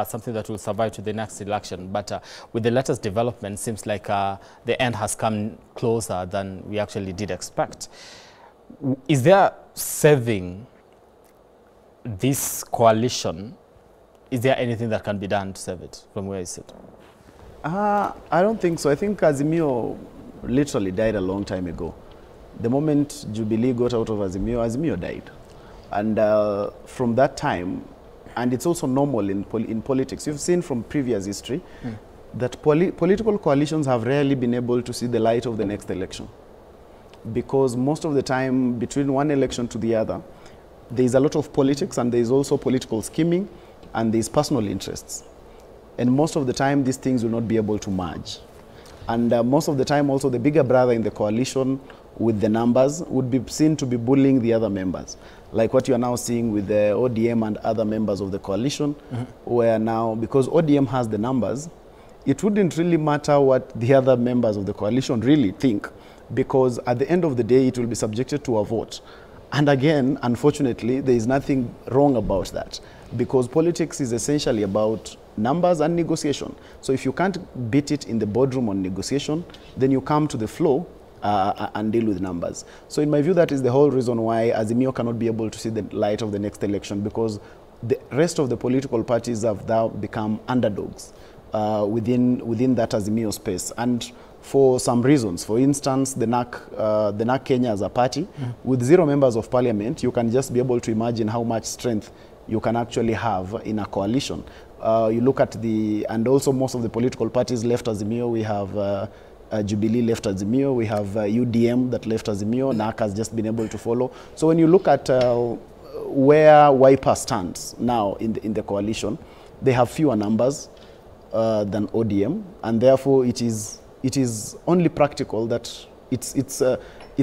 something that will survive to the next election. But with the latest development, seems like the end has come closer than we actually did expect. Is there saving this coalition? Is there anything that can be done to save it from where you sit? I don't think so. I think Azimio literally died a long time ago. The moment Jubilee got out of Azimio, Azimio died. And from that time, and it's also normal in politics, you've seen from previous history that political coalitions have rarely been able to see the light of the next election. Because most of the time, between one election to the other, there's a lot of politics, and there's also political scheming, and there's personal interests. And most of the time, these things will not be able to merge. And most of the time, also, the bigger brother in the coalition with the numbers would be seen to be bullying the other members. Like what you are now seeing with the ODM and other members of the coalition, where now, because ODM has the numbers, it wouldn't really matter what the other members of the coalition really think, because at the end of the day, it will be subjected to a vote. And again, unfortunately, there is nothing wrong about that, because politics is essentially about numbers and negotiation. So if you can't beat it in the boardroom on negotiation, then you come to the floor and deal with numbers. So in my view, that is the whole reason why Azimio cannot be able to see the light of the next election, because the rest of the political parties have now become underdogs within that Azimio space. And for some reasons, for instance, the NAC Kenya as a party, with 0 members of parliament, you can just be able to imagine how much strength you can actually have in a coalition. You look at and also most of the political parties left Azimio. We have Jubilee left Azimio, we have UDM that left Azimio, NAC has just been able to follow. So when you look at where Wiper stands now in the coalition, they have fewer numbers than ODM, and therefore it is only practical that it's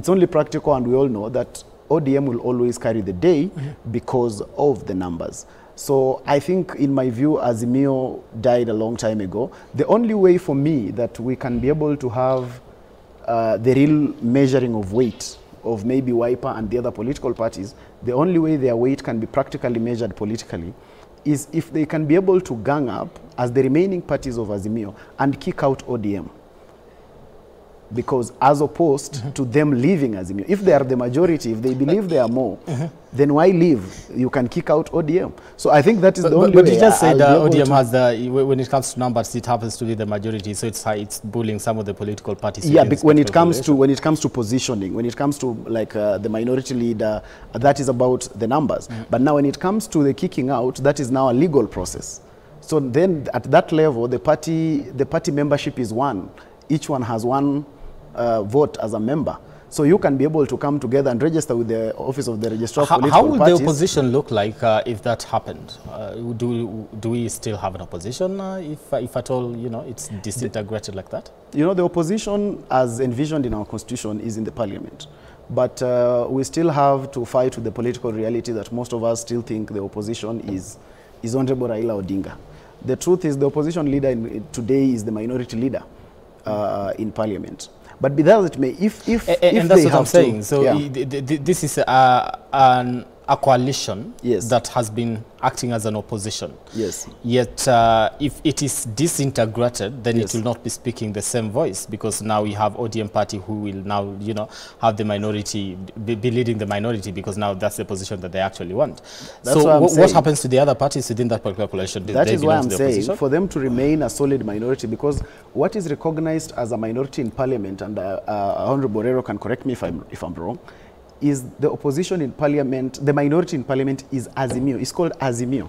only practical, and we all know that ODM will always carry the day because of the numbers. So I think, in my view, Azimio died a long time ago. The only way for me that we can be able to have the real measuring of weight of maybe Wiper and the other political parties, the only way their weight can be practically measured politically is if they can be able to gang up as the remaining parties of Azimio and kick out ODM. Because as opposed to them leaving Azimio, if they are the majority, if they believe they are more, then why leave? You can kick out ODM. So I think that is the only way. But you just said ODM has when it comes to numbers, it happens to be the majority, so it's bullying some of the political parties. Yeah, when it comes to positioning, when it comes to like the minority leader, that is about the numbers. But now when it comes to the kicking out, that is now a legal process. So then at that level, the party membership is one. Each one has one vote as a member. So you can be able to come together and register with the Office of the Registrar of Political Parties. How would the opposition look like if that happened? Do we still have an opposition if at all, it's disintegrated like that? The opposition, as envisioned in our constitution, is in the parliament. But we still have to fight with the political reality that most of us still think the opposition is Honorable Raila Odinga. The truth is, the opposition leader today is the minority leader in parliament. But be that as it may, if that's what I'm saying. So this is a coalition that has been acting as an opposition. Yes. Yet, if it is disintegrated, then it will not be speaking the same voice, because now we have ODM party who will now, have the minority, be leading the minority, because now that's the position that they actually want. That's so what happens to the other parties within that particular coalition? That is why I'm saying for them to remain a solid minority, because what is recognized as a minority in parliament, and Honorable Borrero can correct me if I'm wrong, is the opposition in parliament, the minority in parliament is Azimio. It's called Azimio.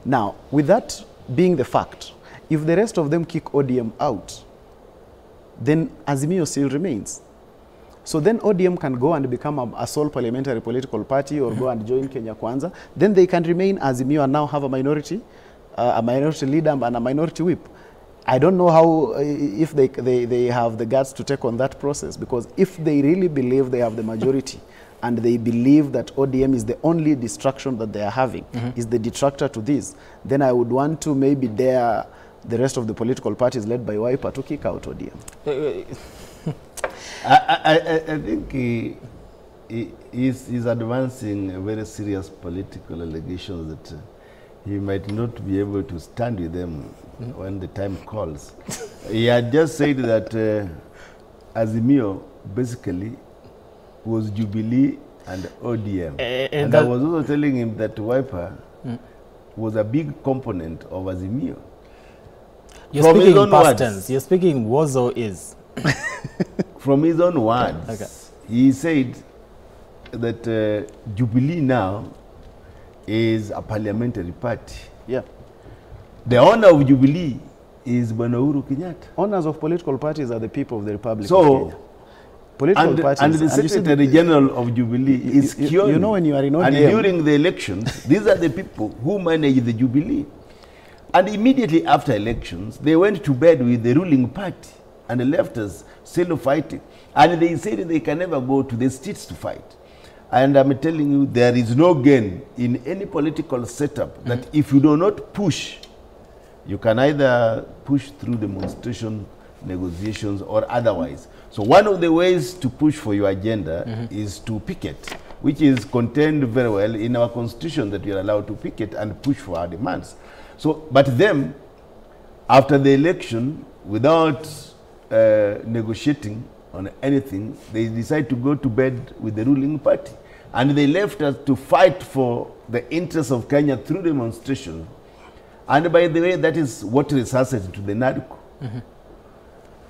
Now, with that being the fact, if the rest of them kick ODM out, then Azimio still remains. So then ODM can go and become a sole parliamentary political party, or go and join Kenya Kwanza. Then they can remain Azimio and now have a minority leader and a minority whip. I don't know how, if they have the guts to take on that process, because if they really believe they have the majority and they believe that ODM is the only distraction that they are having, is the detractor to this, then I would want to maybe dare the rest of the political parties led by Wiper to kick out ODM. I think he's advancing very serious political allegations that he might not be able to stand with them when the time calls. He had just said that Azimio basically was Jubilee and ODM. And I was also telling him that Wiper was a big component of Azimio. You're speaking in past tense. You're speaking was or is. From his own words, he said that Jubilee now is a parliamentary party. Yeah. The owner of Jubilee is Bwana Uhuru Kenyatta. Owners of political parties are the people of the Republic so, of Kenya. Political parties, and the Secretary General of Jubilee is Kioni. You know, when you are in ODM, and during the elections, these are the people who manage the Jubilee. And immediately after elections, they went to bed with the ruling party and left us still fighting. And they said they can never go to the streets to fight. And I'm telling you, there is no gain in any political setup that if you do not push, you can either push through demonstration, negotiations, or otherwise. So one of the ways to push for your agenda is to picket, which is contained very well in our constitution, that we are allowed to picket and push for our demands. So, but then, after the election, without negotiating on anything, they decide to go to bed with the ruling party. And they left us to fight for the interests of Kenya through demonstration. And by the way, that is what resuscitated to the NADCO.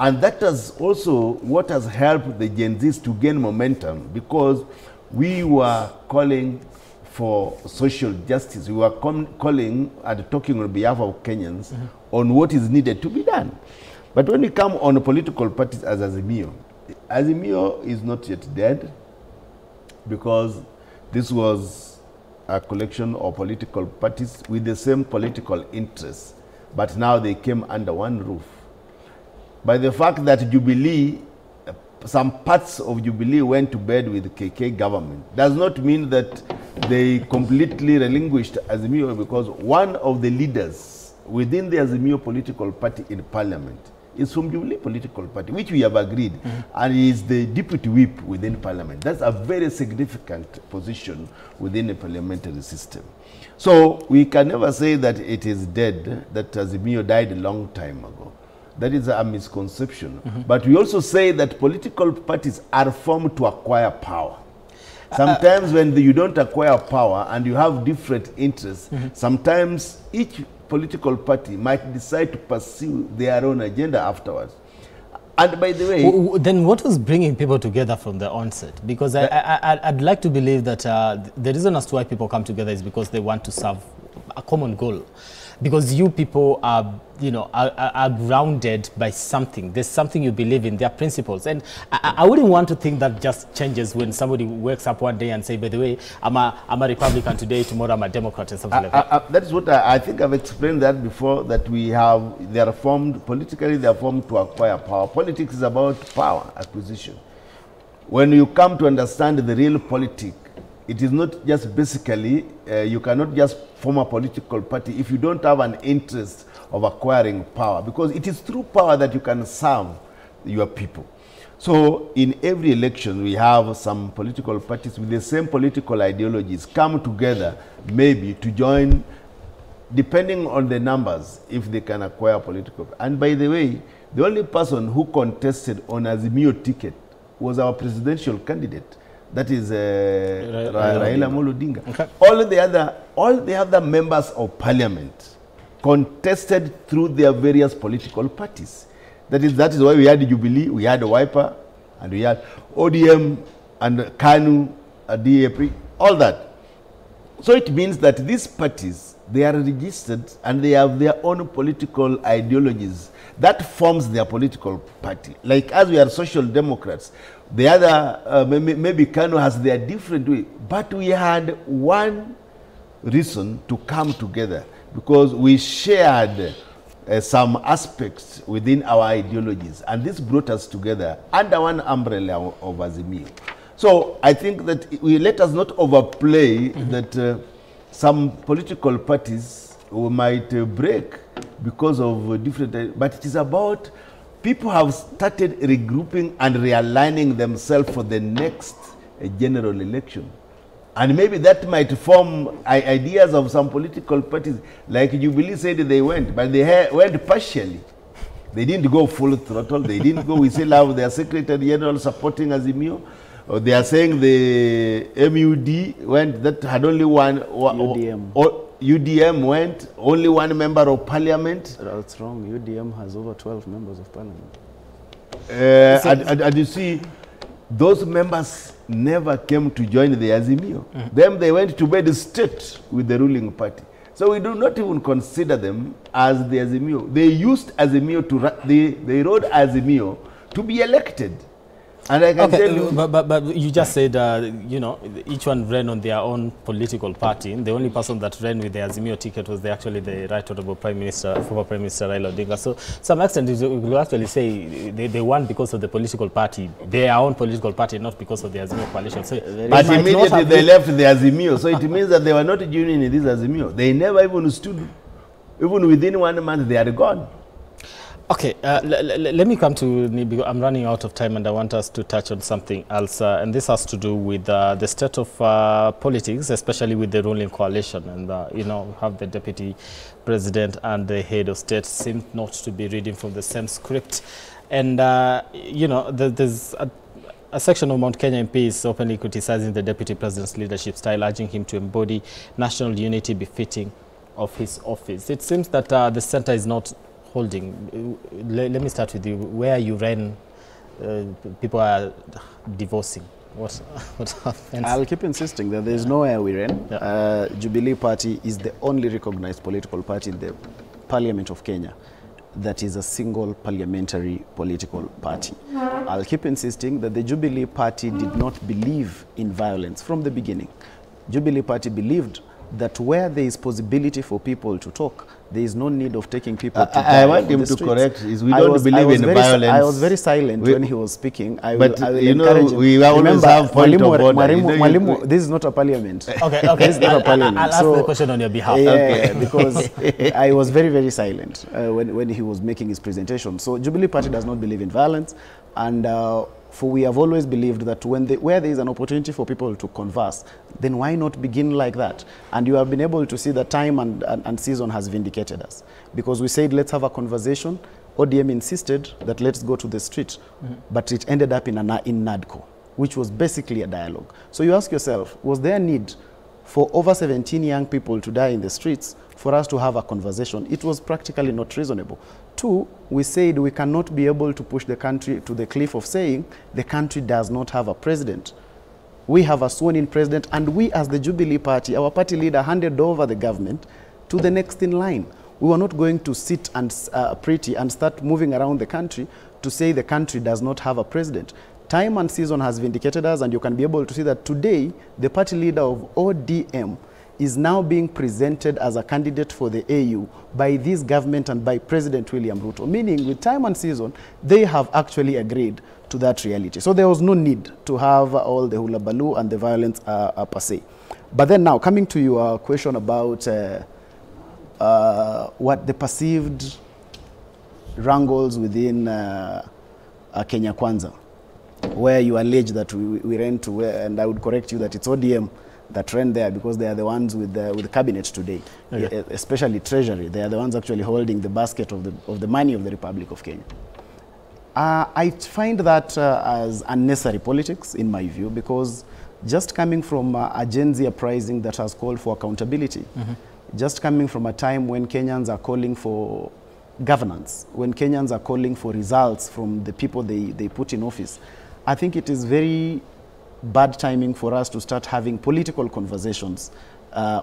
And that is also what has helped the Gen Zs to gain momentum, because we were calling for social justice. We were calling and talking on behalf of Kenyans on what is needed to be done. But when we come on political parties as Azimio, Azimio is not yet dead, because this was a collection of political parties with the same political interests, but now they came under one roof. By the fact that Jubilee, some parts of Jubilee went to bed with the KK government, does not mean that they completely relinquished Azimio, because one of the leaders within the Azimio political party in parliament is from Jubilee political party, which we have agreed, and is the deputy whip within parliament. That's a very significant position within the parliamentary system. So we can never say that it is dead, that Azimio died a long time ago. That is a misconception. But we also say that political parties are formed to acquire power. Sometimes when you don't acquire power and you have different interests, sometimes each political party might decide to pursue their own agenda afterwards. And by the way... Then what was bringing people together from the onset? Because I'd like to believe that the reason as to why people come together is because they want to serve a common goal. Because you people are, you know, are grounded by something. There's something you believe in, their principles. And I wouldn't want to think that just changes when somebody wakes up one day and say, by the way, I'm a Republican today, tomorrow I'm a Democrat, and something like that. That is what I think I've explained that before, that they are formed, politically they are formed to acquire power. Politics is about power acquisition. When you come to understand the real politics, it is not just basically, you cannot just form a political party if you don't have an interest of acquiring power, because it is through power that you can serve your people. So in every election, we have some political parties with the same political ideologies come together, maybe to join, depending on the numbers, if they can acquire political. And by the way, the only person who contested on Azimio ticket was our presidential candidate. That is Raila Amolo Odinga. Okay. All the other members of parliament contested through their various political parties. That is why we had Jubilee, we had Wiper, and we had ODM, and KANU, DAP, all that. So it means that these parties, they are registered and they have their own political ideologies. That forms their political party. Like as we are social democrats, the other, maybe KANU has their different way, but we had one reason to come together, because we shared some aspects within our ideologies, and this brought us together under one umbrella of Azimio. So I think that let us not overplay that some political parties might break because of different, but it is about people have started regrouping and realigning themselves for the next general election. And maybe that might form ideas of some political parties. Like Jubilee said they went, but they went partially. They didn't go full throttle. They didn't go, we still have their Secretary General supporting Azimio. Or they are saying the MUD went, that had only one. UDM. UDM went, only one member of parliament. That's wrong. UDM has over 12 members of parliament. And you see, those members never came to join the Azimio. Them, they went to bed straight with the ruling party. So we do not even consider them as the Azimio. They used Azimio to, they rode Azimio to be elected. And I can tell you, but you just said, you know, each one ran on their own political party. The only person that ran with the Azimio ticket was actually the Right Honorable Prime Minister, former Prime Minister Raila Odinga. So, to some extent, you will actually say they won because of the political party, their own political party, not because of the Azimio coalition. So, but immediately they left the Azimio. So it means that they were not joining in this Azimio. They never even stood, even within 1 month, they are gone. Okay, let me come to, because I'm running out of time and I want us to touch on something else. And this has to do with the state of politics, especially with the ruling coalition. And, you know, have the deputy president and the head of state seem not to be reading from the same script. And, you know, there's a section of Mount Kenya MPs openly criticizing the deputy president's leadership style, urging him to embody national unity befitting of his office. It seems that the center is not holding. Let me start with you. Where you ran, people are divorcing. What happens? I'll keep insisting that there is nowhere we ran. Yeah. Jubilee Party is the only recognized political party in the Parliament of Kenya that is a single parliamentary political party. I'll keep insisting that the Jubilee Party did not believe in violence from the beginning. Jubilee Party believed that where there is possibility for people to talk, there is no need of taking people to I want him to correct. Is we don't believe in violence. I was very silent when he was speaking. I will you know, we always have point of order. Mwalimu, this is not a parliament. Okay. This is not a parliament. I'll ask the question on your behalf. Yeah, okay. Because I was very, very silent when he was making his presentation. So Jubilee Party does not believe in violence, and for we have always believed that where there is an opportunity for people to converse, then why not begin like that? And you have been able to see that time and season has vindicated us. Because we said, let's have a conversation. ODM insisted that let's go to the street. But it ended up in NADCO, which was basically a dialogue. So you ask yourself, was there a need for over 17 young people to die in the streets for us to have a conversation? It was practically not reasonable. Two, we said we cannot be able to push the country to the cliff of saying the country does not have a president. We have a sworn-in president, and we as the Jubilee Party, our party leader handed over the government to the next in line. We were not going to sit and pretty and start moving around the country to say the country does not have a president. Time and season has vindicated us, and you can be able to see that today the party leader of ODM is now being presented as a candidate for the AU by this government and by President William Ruto, meaning with time and season, they have actually agreed to that reality. So there was no need to have all the hula baloo and the violence per se. But then now, coming to your question about what the perceived wrangles within Kenya Kwanza, where you allege that we ran to, and I would correct you that it's ODM that ran there, because they are the ones with the cabinet today, okay. Especially Treasury. They are the ones actually holding the basket of the money of the Republic of Kenya. I find that as unnecessary politics, in my view, because just coming from a Gen Z uprising that has called for accountability, just coming from a time when Kenyans are calling for governance, when Kenyans are calling for results from the people they put in office, I think it is very bad timing for us to start having political conversations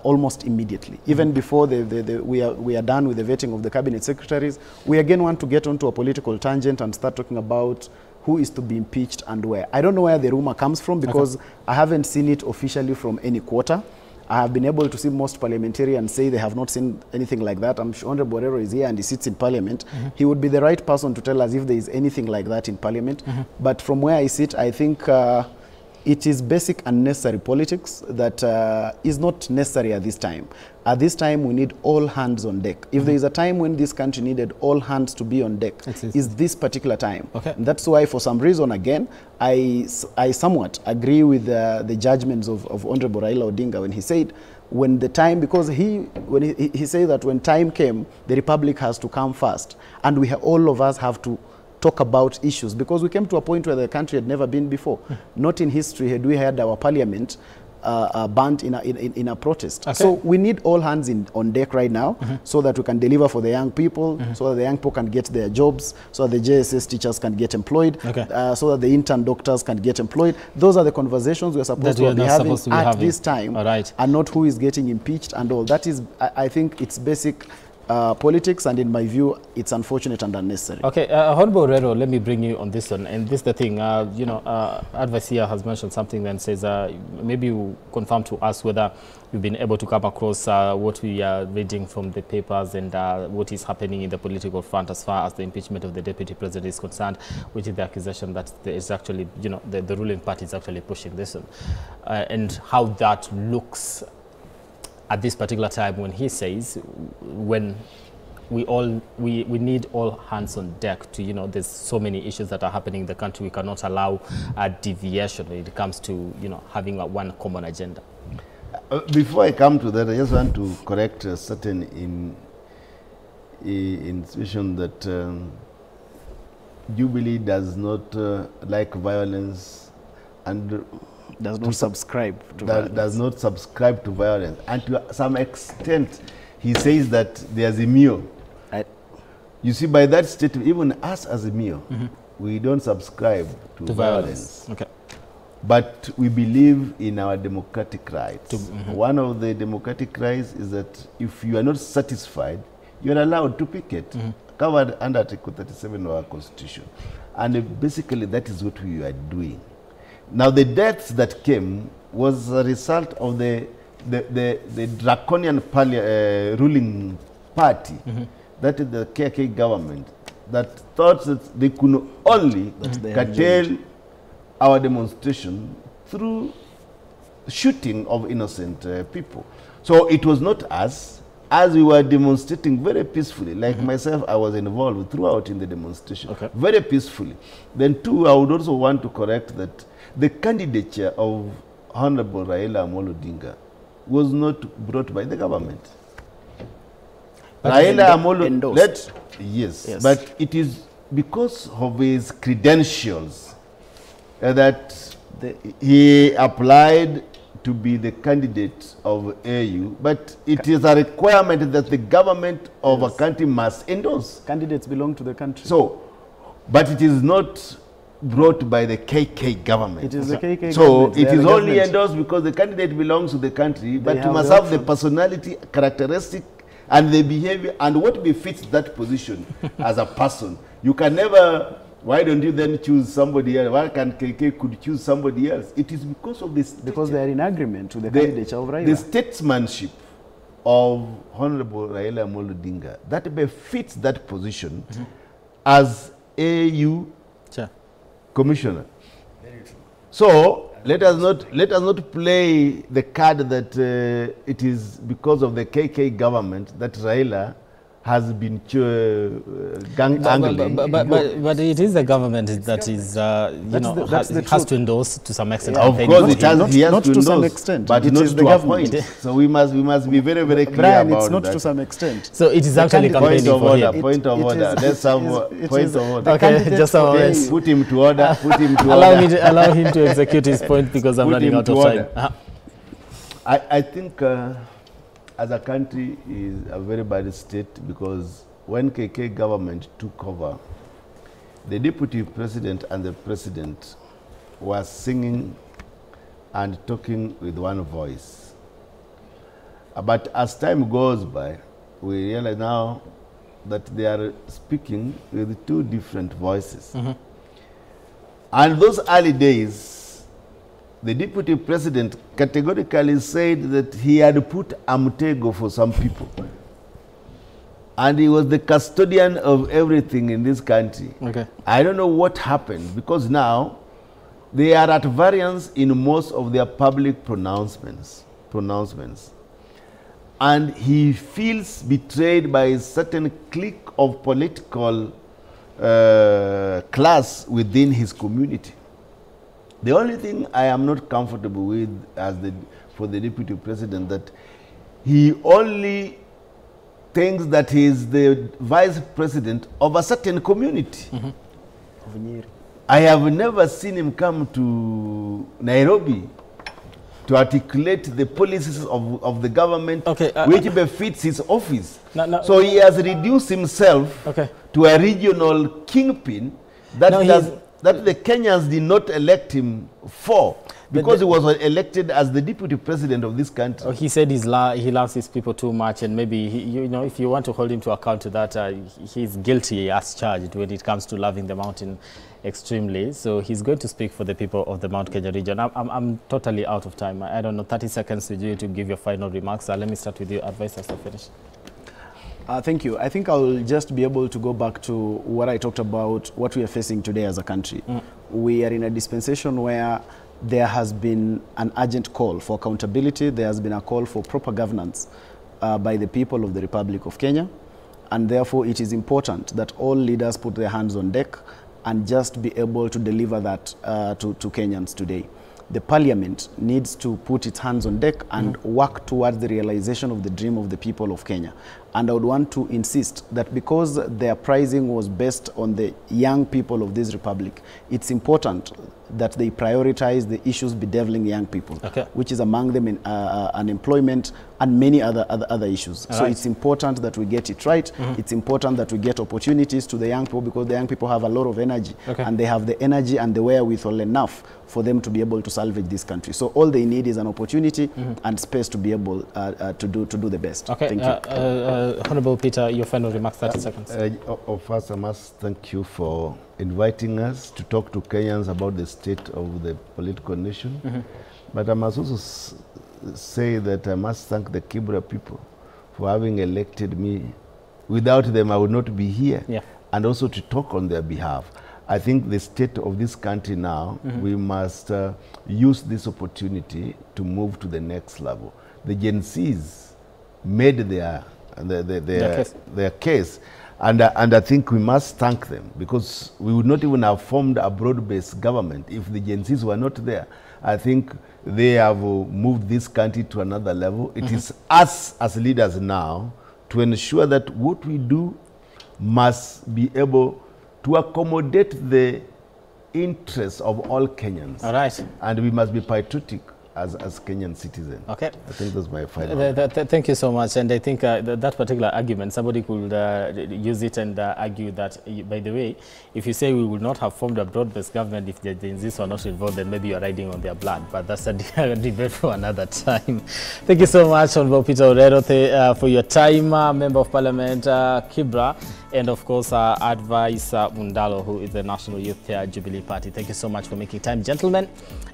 almost immediately. Even before we are done with the vetting of the cabinet secretaries, we again want to get onto a political tangent and start talking about who is to be impeached and where. I don't know where the rumor comes from, because I haven't seen it officially from any quarter. I have been able to see most parliamentarians say they have not seen anything like that. I'm sure Honorable Borero is here and he sits in parliament. He would be the right person to tell us if there is anything like that in parliament. But from where I sit, I think it is basic unnecessary politics that is not necessary at this time. At this time, we need all hands on deck. If there is a time when this country needed all hands to be on deck, is this particular time. Okay. And that's why, for some reason, again, I somewhat agree with the judgments of Honorable Raila Odinga when he said, when the time, because he said that when time came, the Republic has to come first. And all of us have to talk about issues, because we came to a point where the country had never been before. Not in history had we had our parliament burnt in a protest. Okay. So we need all hands on deck right now, so that we can deliver for the young people, so that the young people can get their jobs, so that the JSS teachers can get employed, so that the intern doctors can get employed. Those are the conversations we're supposed to be having at this time, and not who is getting impeached and all. That is, I think it's basic politics, and in my view, it's unfortunate and unnecessary. Okay, Honorable Rero, let me bring you on this one. And this is the thing, you know, Advice here has mentioned something that says, maybe you confirm to us whether you've been able to come across what we are reading from the papers and what is happening in the political front as far as the impeachment of the Deputy President is concerned, which is the accusation that there is actually, you know, the ruling party is actually pushing this one. And how that looks at this particular time when he says, when we need all hands on deck to, you know, there's so many issues that are happening in the country, we cannot allow a deviation when it comes to, you know, having one common agenda. Before I come to that, I just want to correct a certain intuition that Jubilee does not like violence and does not subscribe to violence. Does not subscribe to violence. And to some extent, he says that there's a Mio. You see, by that statement, even us as a Mio, we don't subscribe to violence. Okay. But we believe in our democratic rights. One of the democratic rights is that if you are not satisfied, you are allowed to picket, covered under Article 37 of our Constitution. And basically, that is what we are doing. Now, the deaths that came was a result of the draconian ruling party, that is the KK government, that thought that they could only curtail our demonstration through shooting of innocent people. So it was not us. As we were demonstrating very peacefully, like myself, I was involved throughout in the demonstration, very peacefully. Then too, I would also want to correct that the candidature of Honorable Raila Amolo Odinga was not brought by the government. But Raila Amolo, yes, but it is because of his credentials that he applied to be the candidate of AU, but it is a requirement that the government of a country must endorse. Candidates belong to the country. So, but it is not brought by the KK government. It is the KK so government. So it is only endorsed because the candidate belongs to the country, but you must have the personality, characteristic, and the behavior, and what befits that position as a person. You can never, why don't you then choose somebody else? Why can't KK could choose somebody else? It is because of this. Because they are in agreement with the candidature of Raila. The statesmanship of Honorable Raila Amolo Odinga, that befits that position as AU commissioner. Very true. So let us not play the card that it is because of the KK government that Raila has been angling. But it is the government that is, you know, has to endorse to some extent. Of course, it has, he has not to some extent, but not to a point. So we must be very, very clear Brian, about it's not that. to some extent. So it is actually campaigning for him. Point of order. Let's have point of order. Okay, just put him to order. Put him to order. Allow him to execute his point because I'm running out of time. I think as a country is a very bad state, because when KK government took over, the deputy president and the president were singing and talking with one voice. But as time goes by, we realize now that they are speaking with two different voices. And those early days, the deputy president categorically said that he had put a mtego for some people. And he was the custodian of everything in this country. I don't know what happened, because now they are at variance in most of their public pronouncements. And he feels betrayed by a certain clique of political class within his community. The only thing I am not comfortable with for the deputy president, that he only thinks that he is the vice president of a certain community. I have never seen him come to Nairobi to articulate the policies of the government which befits his office. So he has reduced himself to a regional kingpin that the Kenyans did not elect him for, because he was elected as the deputy president of this country. He said he loves his people too much, and maybe, you know, if you want to hold him to account to that, he's guilty as charged when it comes to loving the mountain extremely. So he's going to speak for the people of the Mount Kenya region. I'm totally out of time. I don't know, 30 seconds to you to give your final remarks. Let me start with you, advisors, to finish. Thank you. I think I'll just be able to go back to what I talked about, what we are facing today as a country. We are in a dispensation where there has been an urgent call for accountability. There has been a call for proper governance by the people of the Republic of Kenya. And therefore, it is important that all leaders put their hands on deck and just be able to deliver that to Kenyans today. The parliament needs to put its hands on deck and work towards the realization of the dream of the people of Kenya. And I would want to insist that because their pricing was based on the young people of this republic, it's important that they prioritize the issues bedeviling young people, which is among them unemployment and many other issues. So it's important that we get it right. It's important that we get opportunities to the young people, because the young people have a lot of energy, and they have the energy and the wherewithal enough for them to be able to salvage this country. So all they need is an opportunity and space to be able to do the best. Thank you. Honorable Peter, your final remarks, 30 seconds. First, I must thank you for inviting us to talk to Kenyans about the state of the political nation. But I must also say that I must thank the Kibra people for having elected me. Without them, I would not be here. And also to talk on their behalf. I think the state of this country now, we must use this opportunity to move to the next level. The Gen Zs made their case. And I think we must thank them, because we would not even have formed a broad-based government if the Gen Zs were not there. I think they have moved this country to another level. It is us as leaders now to ensure that what we do must be able to accommodate the interests of all Kenyans. And we must be patriotic as Kenyan citizens. I think that's my final. Thank you so much. And I think that particular argument, somebody could use it and argue that, by the way, if you say we would not have formed a broad-based government if the Gen Zs were not involved, then maybe you're riding on their blood. But that's a debate for another time. Thank you so much, Honorable Peter Orero, for your time, Member of Parliament, Kibra, and of course, Advisor Mundalo, who is the National Youth Chair, Jubilee Party. Thank you so much for making time, gentlemen,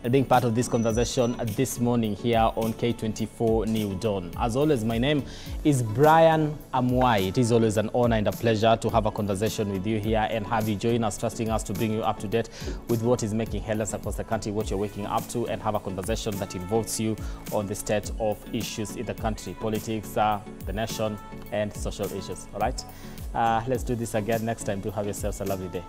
and being part of this conversation this morning here on K24 New Dawn. As always, my name is Brian Amwai. It is always an honor and a pleasure to have a conversation with you here and have you join us, trusting us to bring you up to date with what is making headlines across the country, what you're waking up to, and have a conversation that involves you on the state of issues in the country, politics, the nation, and social issues. All right? Let's do this again next time. Do have yourselves a lovely day.